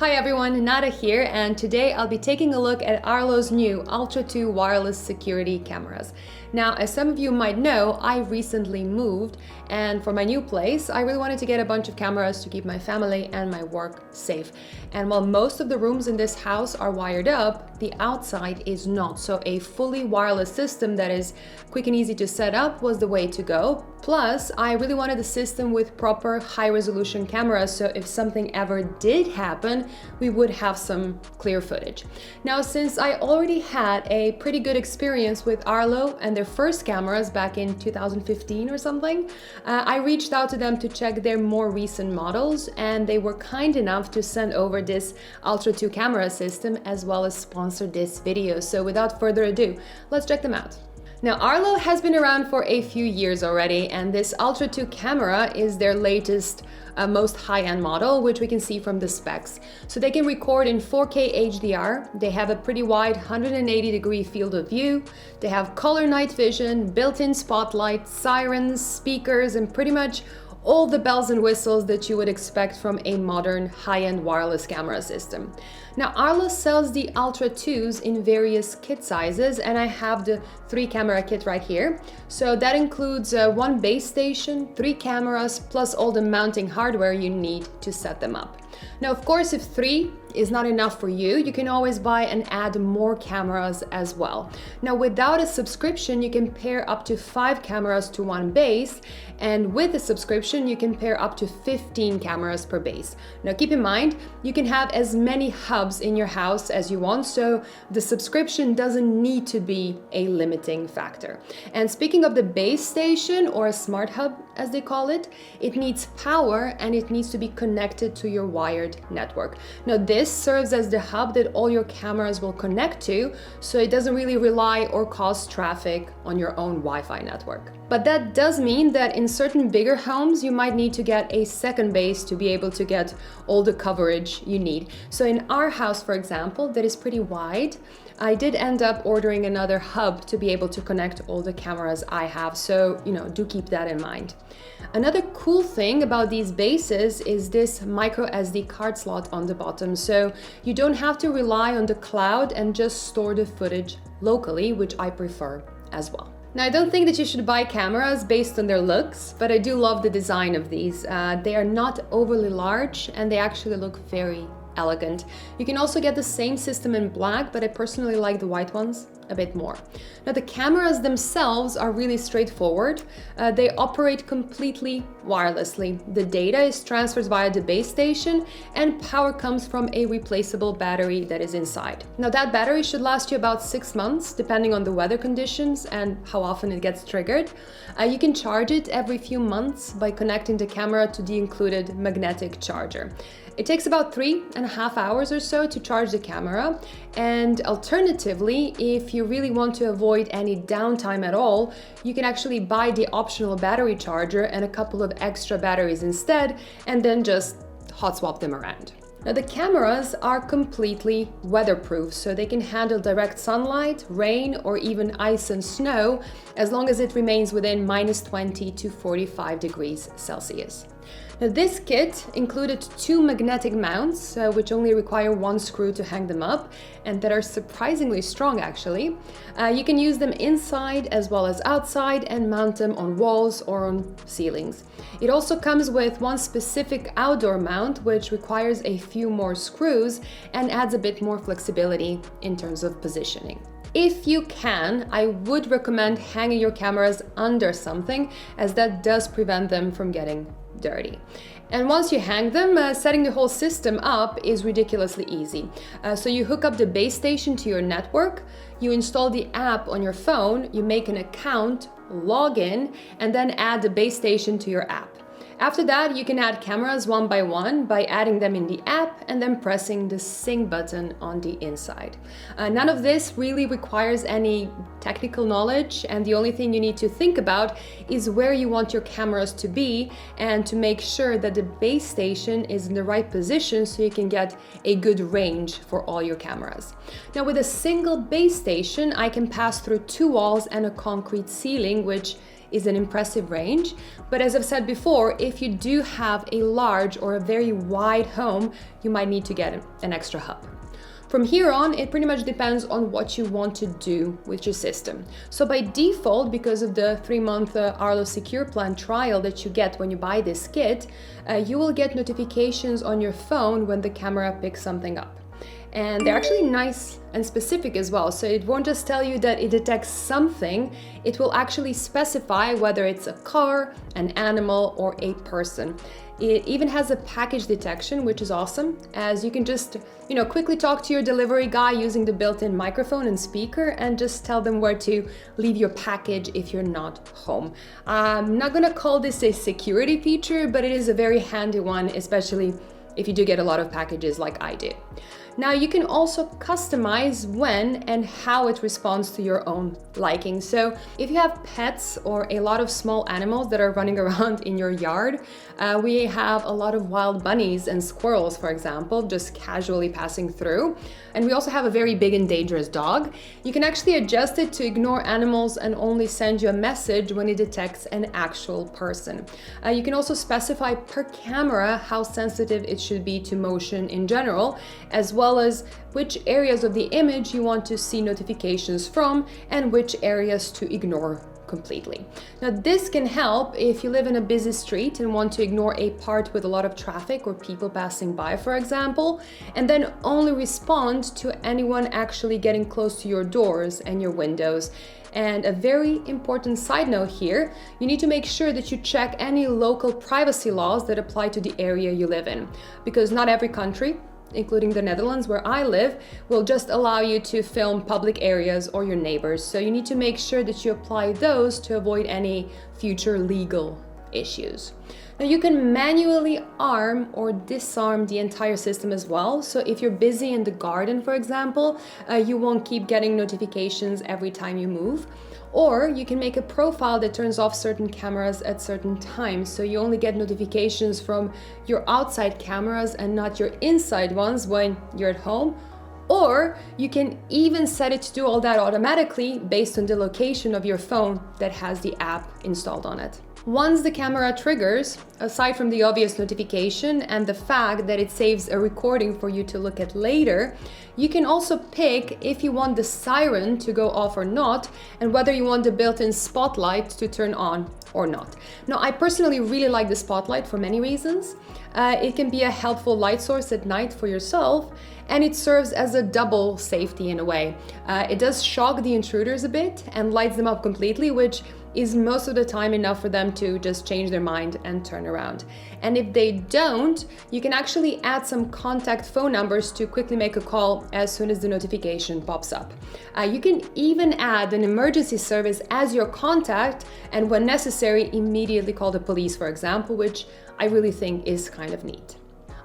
Hi everyone, Nada here, and today I'll be taking a look at Arlo's new Ultra 2 wireless security cameras. Now, as some of you might know, I recently moved, and for my new place, I really wanted to get a bunch of cameras to keep my family and my work safe. And while most of the rooms in this house are wired up, the outside is not. So a fully wireless system that is quick and easy to set up was the way to go. Plus, I really wanted a system with proper high-resolution cameras, so if something ever did happen, we would have some clear footage. Now, since I already had a pretty good experience with Arlo and their first cameras back in 2015 or something, I reached out to them to check their more recent models, and they were kind enough to send over this Ultra 2 camera system as well as sponsor this video. So without further ado, let's check them out. Now, Arlo has been around for a few years already, and this Ultra 2 camera is their latest, most high-end model, which we can see from the specs. So they can record in 4K HDR, they have a pretty wide 180-degree field of view, they have color night vision, built-in spotlight, sirens, speakers, and pretty much all the bells and whistles that you would expect from a modern high-end wireless camera system. Now, Arlo sells the Ultra 2s in various kit sizes, and I have the 3-camera kit right here. So that includes one base station, 3 cameras, plus all the mounting hardware you need to set them up. Now, of course, if 3 is not enough for you, you can always buy and add more cameras as well. Now, without a subscription, you can pair up to 5 cameras to one base, and with a subscription, you can pair up to 15 cameras per base. Now, keep in mind, you can have as many hubs in your house as you want, so the subscription doesn't need to be a limiting factor. And speaking of the base station, or a smart hub as they call it, it needs power and it needs to be connected to your wired network. Now, this serves as the hub that all your cameras will connect to, so it doesn't really rely or cause traffic on your own Wi-Fi network. But that does mean that in certain bigger homes, you might need to get a second base to be able to get all the coverage you need. So in our house, for example, that is pretty wide, I did end up ordering another hub to be able to connect all the cameras I have. So, do keep that in mind. Another cool thing about these bases is this micro SD card slot on the bottom. So you don't have to rely on the cloud and just store the footage locally, which I prefer as well. Now, I don't think that you should buy cameras based on their looks, but I do love the design of these. They are not overly large and they actually look very elegant. You can also get the same system in black, but I personally like the white ones a bit more. Now, the cameras themselves are really straightforward. They operate completely wirelessly. The data is transferred via the base station and power comes from a replaceable battery that is inside. Now, that battery should last you about 6 months, depending on the weather conditions and how often it gets triggered. You can charge it every few months by connecting the camera to the included magnetic charger. It takes about 3.5 hours or so to charge the camera, and alternatively, if you really want to avoid any downtime at all, you can actually buy the optional battery charger and a couple of extra batteries instead, and then just hot swap them around. Now, the cameras are completely weatherproof, so they can handle direct sunlight, rain, or even ice and snow, as long as it remains within -20 to 45 degrees Celsius. Now, this kit included 2 magnetic mounts, which only require 1 screw to hang them up, and that are surprisingly strong actually. You can use them inside as well as outside and mount them on walls or on ceilings. It also comes with one specific outdoor mount, which requires a few more screws and adds a bit more flexibility in terms of positioning. If you can, I would recommend hanging your cameras under something, as that does prevent them from getting dirty. And once you hang them, setting the whole system up is ridiculously easy. So you hook up the base station to your network, you install the app on your phone, you make an account, log in, and then add the base station to your app. After that, you can add cameras one by one by adding them in the app and then pressing the sync button on the inside. None of this really requires any technical knowledge, and the only thing you need to think about is where you want your cameras to be and to make sure that the base station is in the right position so you can get a good range for all your cameras. Now, with a single base station, I can pass through 2 walls and a concrete ceiling, which is an impressive range. But as I've said before, if you do have a large or a very wide home, you might need to get an extra hub. From here on, it pretty much depends on what you want to do with your system. So by default, because of the 3-month Arlo Secure Plan trial that you get when you buy this kit, you will get notifications on your phone when the camera picks something up. And they're actually nice and specific as well. So it won't just tell you that it detects something, it will actually specify whether it's a car, an animal, or a person. It even has a package detection, which is awesome, as you can just, quickly talk to your delivery guy using the built-in microphone and speaker and just tell them where to leave your package if you're not home. I'm not gonna call this a security feature, but it is a very handy one, especially if you do get a lot of packages like I do. Now you can also customize when and how it responds to your own liking. So if you have pets or a lot of small animals that are running around in your yard, we have a lot of wild bunnies and squirrels, for example, just casually passing through. And we also have a very big and dangerous dog. You can actually adjust it to ignore animals and only send you a message when it detects an actual person. You can also specify per camera how sensitive it should be to motion in general, as well as which areas of the image you want to see notifications from and which areas to ignore completely. Now this can help if you live in a busy street and want to ignore a part with a lot of traffic or people passing by, for example, and then only respond to anyone actually getting close to your doors and your windows. And a very important side note here, you need to make sure that you check any local privacy laws that apply to the area you live in, because not every country, including the Netherlands where I live, will just allow you to film public areas or your neighbors. So you need to make sure that you apply those to avoid any future legal issues. Now you can manually arm or disarm the entire system as well. So if you're busy in the garden, for example, you won't keep getting notifications every time you move. Or you can make a profile that turns off certain cameras at certain times, so you only get notifications from your outside cameras and not your inside ones when you're at home. Or you can even set it to do all that automatically based on the location of your phone that has the app installed on it. Once the camera triggers, aside from the obvious notification and the fact that it saves a recording for you to look at later, you can also pick if you want the siren to go off or not, and whether you want the built-in spotlight to turn on or not. Now, I personally really like the spotlight for many reasons. It can be a helpful light source at night for yourself, and it serves as a double safety in a way. It does shock the intruders a bit and lights them up completely, which is most of the time enough for them to just change their mind and turn around. And if they don't, you can actually add some contact phone numbers to quickly make a call as soon as the notification pops up. You can even add an emergency service as your contact, and when necessary, immediately call the police, for example, which I really think is kind of neat.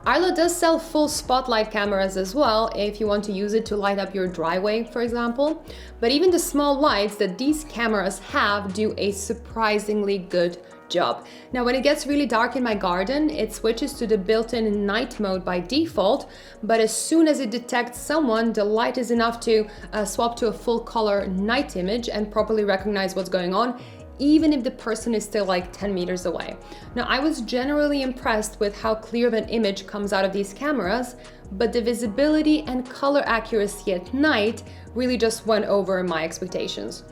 Arlo does sell full spotlight cameras as well if you want to use it to light up your driveway, for example. But even the small lights that these cameras have do a surprisingly good job. Now, when it gets really dark in my garden, it switches to the built-in night mode by default, but as soon as it detects someone, the light is enough to swap to a full color night image and properly recognize what's going on, even if the person is still like 10 meters away. Now, I was generally impressed with how clear of an image comes out of these cameras, but the visibility and color accuracy at night really just went over my expectations.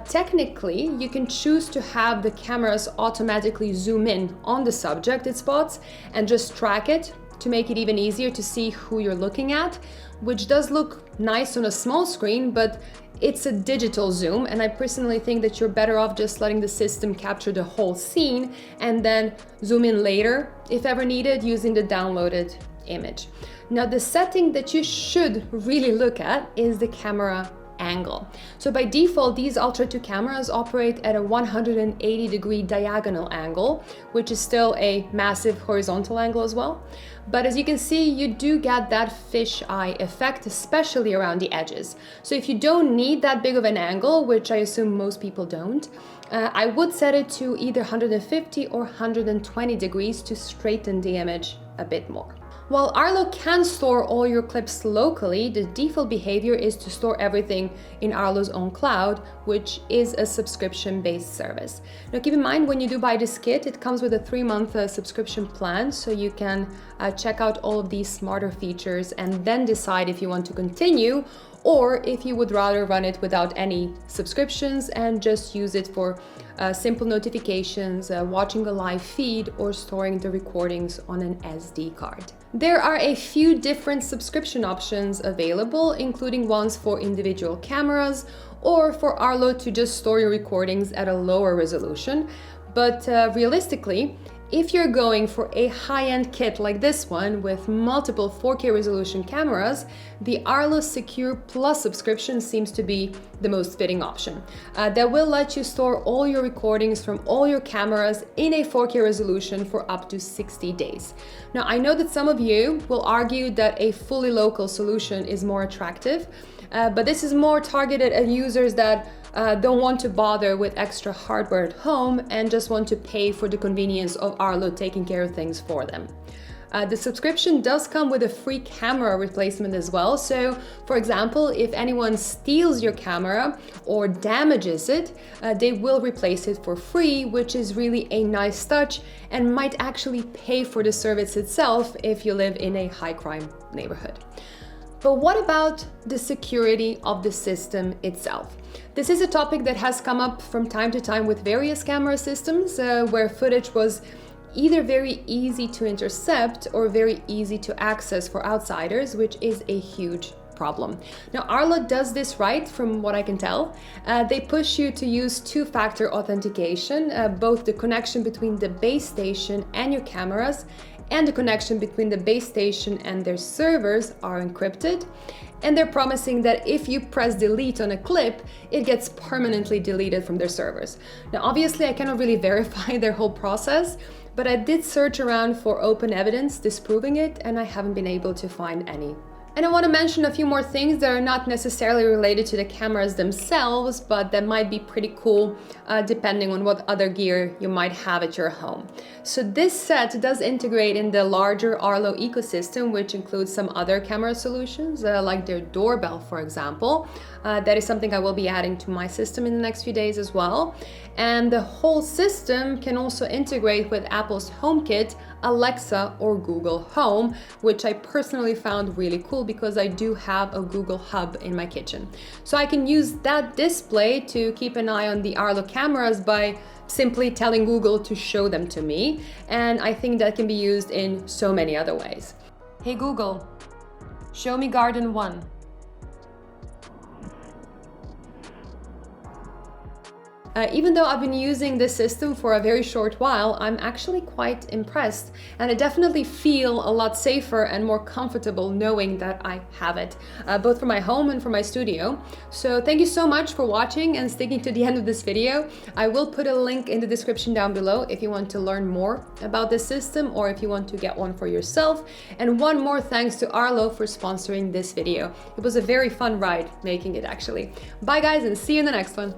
Technically, you can choose to have the cameras automatically zoom in on the subject it spots and just track it to make it even easier to see who you're looking at, which does look nice on a small screen, but it's a digital zoom, and I personally think that you're better off just letting the system capture the whole scene and then zoom in later, if ever needed, using the downloaded image. Now, the setting that you should really look at is the camera angle. So by default, these Ultra 2 cameras operate at a 180-degree diagonal angle, which is still a massive horizontal angle as well. But as you can see, you do get that fisheye effect, especially around the edges. So if you don't need that big of an angle, which I assume most people don't, I would set it to either 150 or 120 degrees to straighten the image a bit more. While Arlo can store all your clips locally, the default behavior is to store everything in Arlo's own cloud, which is a subscription-based service. Now keep in mind, when you do buy this kit, it comes with a 3-month subscription plan, so you can check out all of these smarter features and then decide if you want to continue or if you would rather run it without any subscriptions and just use it for simple notifications, watching a live feed, or storing the recordings on an SD card. There are a few different subscription options available, including ones for individual cameras or for Arlo to just store your recordings at a lower resolution. But realistically, if you're going for a high-end kit like this one with multiple 4K resolution cameras, the Arlo Secure Plus subscription seems to be the most fitting option. That will let you store all your recordings from all your cameras in a 4K resolution for up to 60 days. Now, I know that some of you will argue that a fully local solution is more attractive, but this is more targeted at users that don't want to bother with extra hardware at home and just want to pay for the convenience of Arlo taking care of things for them. The subscription does come with a free camera replacement as well. So, for example, if anyone steals your camera or damages it, they will replace it for free, which is really a nice touch and might actually pay for the service itself if you live in a high crime neighborhood. But what about the security of the system itself? This is a topic that has come up from time to time with various camera systems where footage was either very easy to intercept or very easy to access for outsiders, which is a huge problem. Now, Arlo does this right, from what I can tell. They push you to use two-factor authentication, both the connection between the base station and your cameras and the connection between the base station and their servers are encrypted. And they're promising that if you press delete on a clip, it gets permanently deleted from their servers. Now, obviously, I cannot really verify their whole process, but I did search around for open evidence disproving it, and I haven't been able to find any. And I want to mention a few more things that are not necessarily related to the cameras themselves, but that might be pretty cool depending on what other gear you might have at your home. So this set does integrate in the larger Arlo ecosystem, which includes some other camera solutions, like their doorbell, for example. That is something I will be adding to my system in the next few days as well. And the whole system can also integrate with Apple's HomeKit, Alexa, or Google Home, which I personally found really cool because I do have a Google Hub in my kitchen. So I can use that display to keep an eye on the Arlo cameras by simply telling Google to show them to me. And I think that can be used in so many other ways. Hey Google, show me Garden 1. Even though I've been using this system for a very short while, I'm actually quite impressed, and I definitely feel a lot safer and more comfortable knowing that I have it, both for my home and for my studio. So thank you so much for watching and sticking to the end of this video. I will put a link in the description down below if you want to learn more about this system or if you want to get one for yourself. And one more thanks to Arlo for sponsoring this video. It was a very fun ride making it, actually. Bye guys, and see you in the next one.